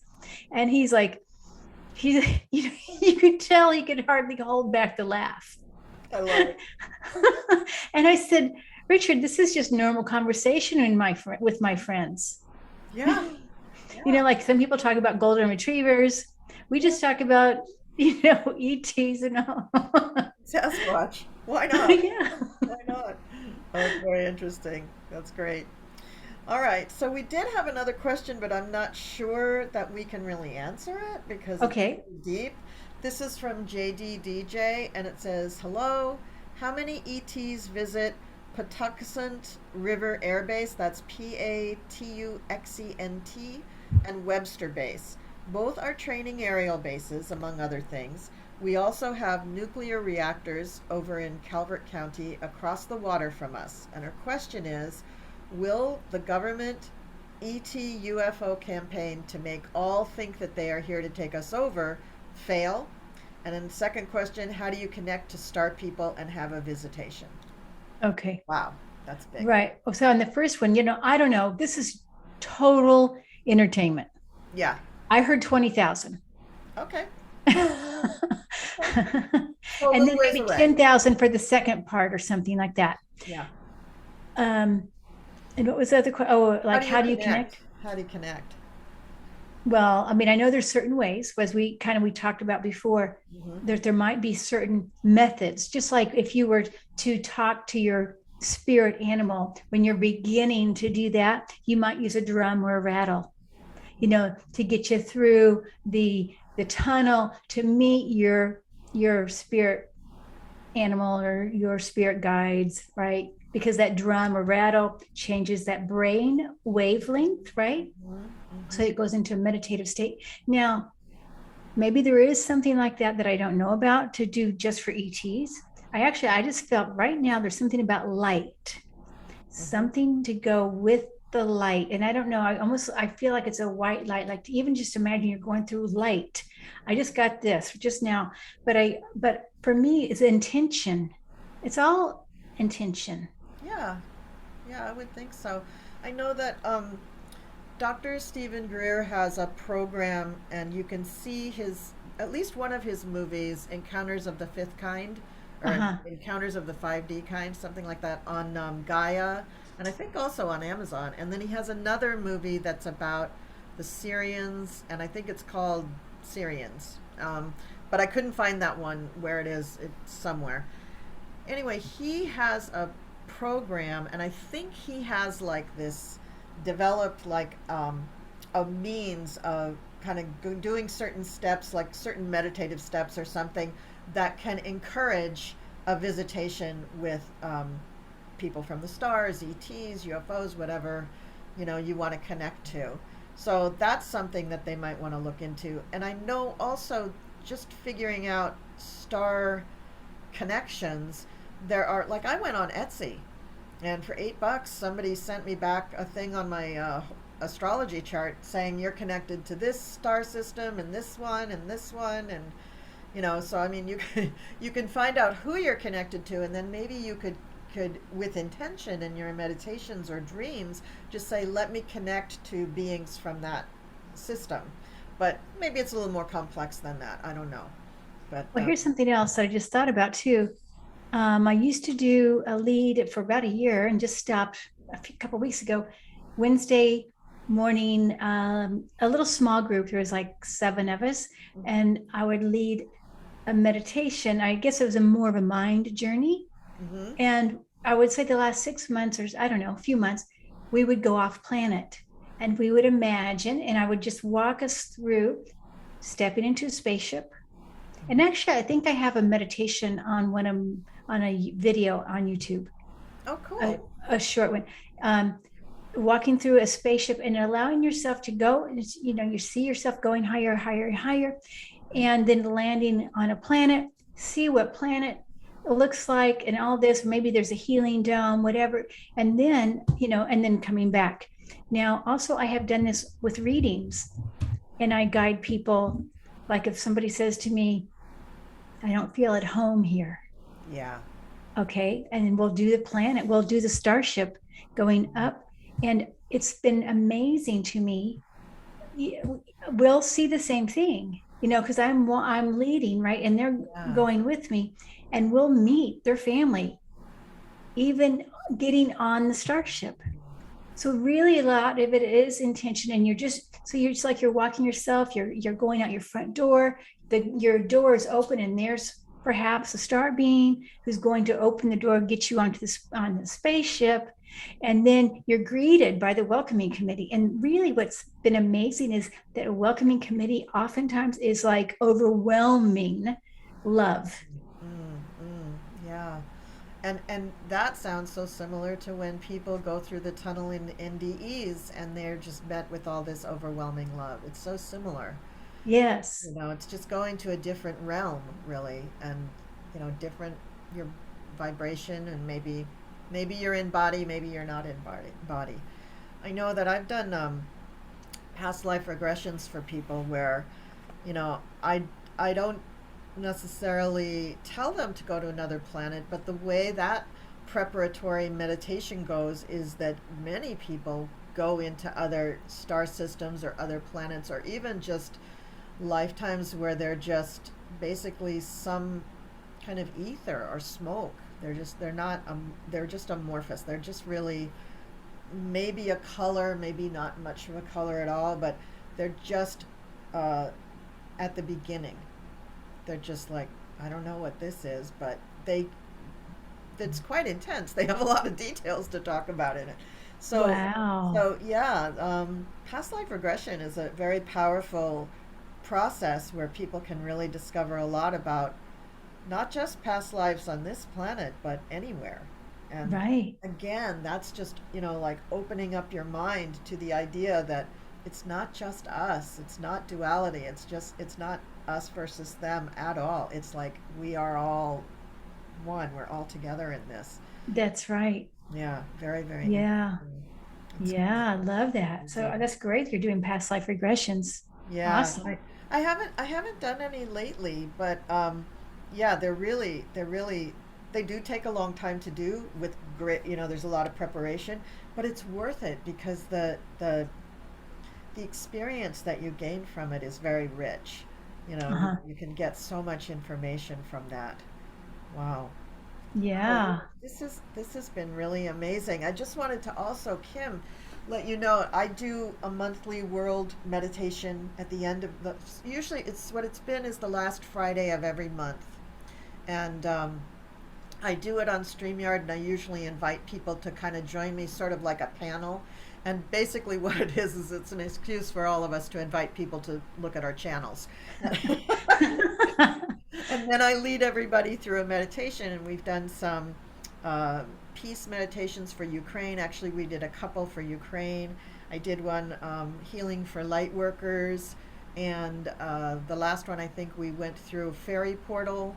[SPEAKER 2] and he's like, he's you could tell he could hardly hold back the laugh.
[SPEAKER 1] I love it.
[SPEAKER 2] And I said, Richard, this is just normal conversation with my friends.
[SPEAKER 1] Yeah. Yeah.
[SPEAKER 2] Like some people talk about golden retrievers. We
[SPEAKER 1] Yeah.
[SPEAKER 2] just talk about, ETs and all.
[SPEAKER 1] Sasquatch. Why not?
[SPEAKER 2] Yeah.
[SPEAKER 1] Why not? Oh, that's very interesting. That's great. All right. So we did have another question, but I'm not sure that we can really answer it because it's
[SPEAKER 2] Okay.
[SPEAKER 1] pretty deep. This is from JDDJ, and it says, "Hello. How many ETs visit Patuxent River Air Base? That's Patuxent and Webster Base. Both are training aerial bases, among other things. We also have nuclear reactors over in Calvert County across the water from us. And her question is, will the government ET UFO campaign to make all think that they are here to take us over fail? And then the second question, how do you connect to star people and have a visitation?"
[SPEAKER 2] Okay.
[SPEAKER 1] Wow, that's big.
[SPEAKER 2] Right. Oh, so on the first one, I don't know. This is total entertainment.
[SPEAKER 1] Yeah.
[SPEAKER 2] I heard 20,000.
[SPEAKER 1] Okay.
[SPEAKER 2] And
[SPEAKER 1] Okay. So a little
[SPEAKER 2] then
[SPEAKER 1] ways
[SPEAKER 2] maybe
[SPEAKER 1] away.
[SPEAKER 2] 10,000 for the second part or something like that.
[SPEAKER 1] Yeah.
[SPEAKER 2] Um, and what was the other question? Oh,
[SPEAKER 1] How
[SPEAKER 2] like
[SPEAKER 1] do you
[SPEAKER 2] how do you
[SPEAKER 1] connect?
[SPEAKER 2] connect?
[SPEAKER 1] How do you connect?
[SPEAKER 2] Well, I mean, I know there's certain ways, as we talked about before,
[SPEAKER 1] Hmm.
[SPEAKER 2] there might be certain methods. Just like if you were to talk to your spirit animal when you're beginning to do that, you might use a drum or a rattle, to get you through the tunnel to meet your spirit animal or your spirit guides, right? Because that drum or rattle changes that brain wavelength, right?
[SPEAKER 1] Hmm.
[SPEAKER 2] So
[SPEAKER 1] Hmm.
[SPEAKER 2] it goes into a meditative state. Now, maybe there is something like that that I don't know about to do just for ETs. I just felt right now there's something about light,
[SPEAKER 1] Hmm.
[SPEAKER 2] something to go with the light. And I don't know, I feel like it's a white light, like to even just imagine you're going through light. I just got this just now, but for me, it's intention. It's all intention.
[SPEAKER 1] Yeah, yeah, I would think so. I know that Dr. Stephen Greer has a program, and you can see his at least one of his movies, Encounters of the Fifth Kind,
[SPEAKER 2] Uh
[SPEAKER 1] or
[SPEAKER 2] huh.
[SPEAKER 1] Encounters of the 5D Kind, something like that, on Gaia, and I think also on Amazon. And then he has another movie that's about the Syrians, and I think it's called Syrians. But I couldn't find that one where it is. It's somewhere. Anyway, he has a program, and I think he has like this developed like a means of kind of doing certain steps, like certain meditative steps or something, that can encourage a visitation with people from the stars, ETs, UFOs, whatever you want to connect to. So that's something that they might want to look into. And I know also just figuring out star connections. There are, like, I went on Etsy, and for $8 somebody sent me back a thing on my astrology chart saying you're connected to this star system and this one and this one. And so I mean, you can find out who you're connected to, and then maybe you could with intention in your meditations or dreams just say, let me connect to beings from that system. But maybe it's a little more complex than that, I don't know. But
[SPEAKER 2] Well, here's something else that I just thought about too. I used to do a lead for about a year and just stopped couple of weeks ago. Wednesday morning, a little small group. There was like 7 of us, and I would lead a meditation. I guess it was more of a mind journey.
[SPEAKER 1] mm-hmm.
[SPEAKER 2] And I would say the last 6 months, or I don't know, a few months, we would go off planet and we would imagine, and I would just walk us through stepping into a spaceship. And actually, I think I have a meditation on a video on YouTube,
[SPEAKER 1] Oh,
[SPEAKER 2] a,
[SPEAKER 1] cool.
[SPEAKER 2] a short one. Um, Walking through a spaceship and allowing yourself to go, and you see yourself going higher, higher, higher, and then landing on a planet, see what planet looks like and all this. Maybe there's a healing dome, whatever. And then coming back. Now, also, I have done this with readings, and I guide people. Like if somebody says to me, I don't feel at home here.
[SPEAKER 1] Yeah.
[SPEAKER 2] Okay. And then we'll do the planet, we'll do the starship going up. And it's been amazing to me. We'll see the same thing, because I'm leading, right? And they're
[SPEAKER 1] Yeah.
[SPEAKER 2] going with me, and we'll meet their family, even getting on the starship. So really a lot of it is intention, and you're just like you're walking yourself, you're going out your front door, your door is open, and there's perhaps a star being who's going to open the door, get you on the spaceship, and then you're greeted by the welcoming committee. And really what's been amazing is that a welcoming committee oftentimes is like overwhelming love.
[SPEAKER 1] Yeah. And that sounds so similar to when people go through the tunnel in NDEs and they're just met with all this overwhelming love. It's so similar.
[SPEAKER 2] Yes.
[SPEAKER 1] It's just going to a different realm, really, and different your vibration, and maybe you're in body, maybe you're not in body. I know that I've done past life regressions for people where you know I I don't necessarily tell them to go to another planet, but the way that preparatory meditation goes is that many people go into other star systems or other planets, or even just lifetimes where they're just basically some kind of ether or smoke. They're not they're just amorphous. They're just really maybe a color, maybe not much of a color at all, but they're just uh, at the beginning. They're just like, I don't know what this is, but they it's quite intense. They have a lot of details to talk about in it. So,
[SPEAKER 2] Wow.
[SPEAKER 1] so yeah, past life regression is a very powerful process where people can really discover a lot about not just past lives on this planet, but anywhere. And
[SPEAKER 2] Right.
[SPEAKER 1] again, that's just, like opening up your mind to the idea that it's not just us. It's not duality. It's not us versus them at all. It's like we are all one. We're all together in this.
[SPEAKER 2] That's right.
[SPEAKER 1] Yeah, very, very
[SPEAKER 2] Yeah.
[SPEAKER 1] interesting. It's
[SPEAKER 2] Yeah, I love that. So
[SPEAKER 1] amazing.
[SPEAKER 2] that's great. You're doing past life regressions.
[SPEAKER 1] Yeah,
[SPEAKER 2] Awesome.
[SPEAKER 1] I haven't done any lately, but yeah, they do take a long time to do with grit. There's a lot of preparation, but it's worth it because the experience that you gain from it is very rich. You,
[SPEAKER 2] Uh-huh.
[SPEAKER 1] you can get so much information from that. Wow. Oh, well,
[SPEAKER 2] Yeah.
[SPEAKER 1] this has been really amazing. I just wanted to also, Kim, let you know I do a monthly world meditation at the end of the. Usually, it's what it's been is the last Friday of every month, and I do it on StreamYard, and I usually invite people to kind of join me, sort of like a panel. And basically, what it is it's an excuse for all of us to invite people to look at our channels. And then I lead everybody through a meditation, and we've done some uh, peace meditations for Ukraine. Actually, we did a couple for Ukraine. I did one healing for light workers, and the last one I think we went through fairy portal.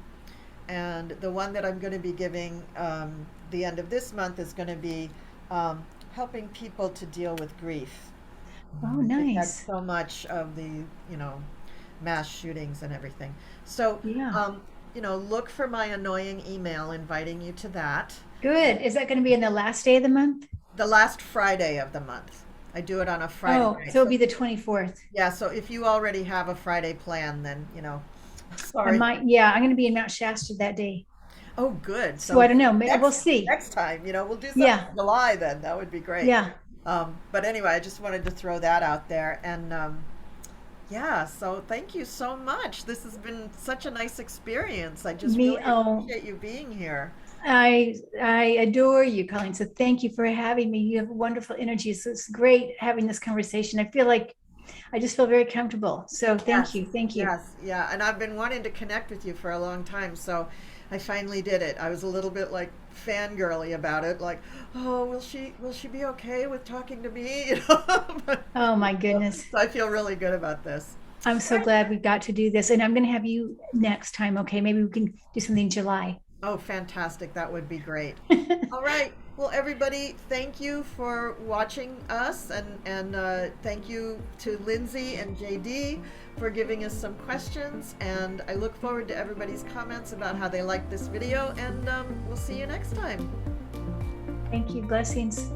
[SPEAKER 1] And the one that I'm going to be giving the end of this month is going to be helping people to deal with grief.
[SPEAKER 2] Oh,
[SPEAKER 1] We've had
[SPEAKER 2] nice.
[SPEAKER 1] so much of the, you know, mass shootings and everything. So,
[SPEAKER 2] Yeah.
[SPEAKER 1] um, look for my annoying email inviting you to that.
[SPEAKER 2] Good. Is that going to be in the last day of the month?
[SPEAKER 1] The last Friday of the month. I do it on a Friday
[SPEAKER 2] Oh,
[SPEAKER 1] night.
[SPEAKER 2] so it'll
[SPEAKER 1] So,
[SPEAKER 2] be the 24th.
[SPEAKER 1] yeah, so if you already have a Friday plan, then,
[SPEAKER 2] I
[SPEAKER 1] sorry.
[SPEAKER 2] might, yeah, I'm going to be in Mount Shasta that day.
[SPEAKER 1] Oh, good.
[SPEAKER 2] So
[SPEAKER 1] So
[SPEAKER 2] I don't know. We'll
[SPEAKER 1] next
[SPEAKER 2] see.
[SPEAKER 1] next time, we'll do something
[SPEAKER 2] Yeah.
[SPEAKER 1] in July then. That would be great.
[SPEAKER 2] Yeah.
[SPEAKER 1] But anyway, I just wanted to throw that out there. And yeah, so thank you so much. This has been such a nice experience. I just
[SPEAKER 2] Me,
[SPEAKER 1] really
[SPEAKER 2] oh,
[SPEAKER 1] appreciate you being here.
[SPEAKER 2] I adore you, Colleen. So thank you for having me. You have wonderful energy. So it's great having this conversation. I feel like I just feel very comfortable. So thank
[SPEAKER 1] Yes,
[SPEAKER 2] you. Thank you.
[SPEAKER 1] yes, yeah. And I've been wanting to connect with you for a long time, so I finally did it. I was a little bit like fangirly about it, like, oh, will she be okay with talking to me? But,
[SPEAKER 2] Oh my
[SPEAKER 1] so,
[SPEAKER 2] goodness.
[SPEAKER 1] so I feel really good about this.
[SPEAKER 2] I'm
[SPEAKER 1] All
[SPEAKER 2] so
[SPEAKER 1] right.
[SPEAKER 2] glad we got to do this. And I'm going to have you next time. Okay. Maybe we can do something in July.
[SPEAKER 1] Oh, fantastic. That would be great. All right. Well, everybody, thank you for watching us, and thank you to Lindsay and JD for giving us some questions. And I look forward to everybody's comments about how they liked this video, and we'll see you next time.
[SPEAKER 2] Thank you. Blessings.